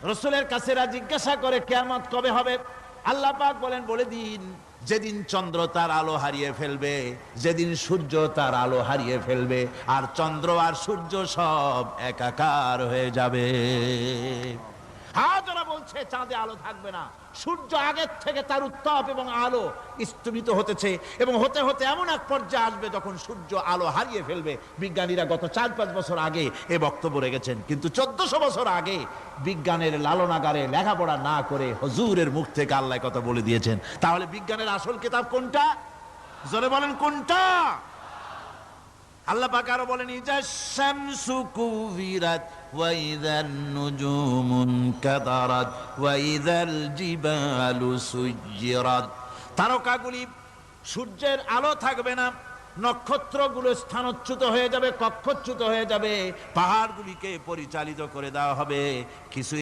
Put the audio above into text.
রাসূলের কাছেরা জিজ্ঞাসা করে কিয়ামত কবে হবে? আল্লাহ পাক বলেন, বলে দিন যেদিন চন্দ্র তার আলো হারিয়ে ফেলবে, যেদিন সূর্য তার আলো হারিয়ে ফেলবে, আর চন্দ্র আর সূর্য সব একাকার হয়ে যাবে। হাজারা বলছে চাঁদে আলো থাকবে না, সূর্য আগের থেকে তার উত্তাপ এবং আলো স্তম্ভিত হতেছে, এবং হতে হতে এমন এক পর্যায়ে আসবে যখন সূর্য আলো হারিয়ে ফেলবে। বিজ্ঞানীরা গত 4-5 বছর আগে এ বক্তব্য রেখেছেন, কিন্তু 1400 বছর আগে বিজ্ঞানের লালনাগারে লেখাপড়া না করে হুজুরের মুখ থেকে আল্লাহ কথা বলে দিয়েছেন। তাহলে বিজ্ঞানের আসল কিতাব কোনটা? জোরে বলেন কোনটা? আল্লাহ পাক আরো বলেন, ইজাশ শামসু কুবিরাত ওয়া ইযান নুজুমুন কাদারাত ওয়া ইযাল জিবালু সুজ্জিরাত। তারকাগুলি, সূর্যের আলো থাকবে না, নক্ষত্রগুলো স্থানচ্যুত হয়ে যাবে, কক্ষচ্যুত হয়ে যাবে, পাহাড়গুলিকে পরিচালিত করে দেওয়া হবে। কিছু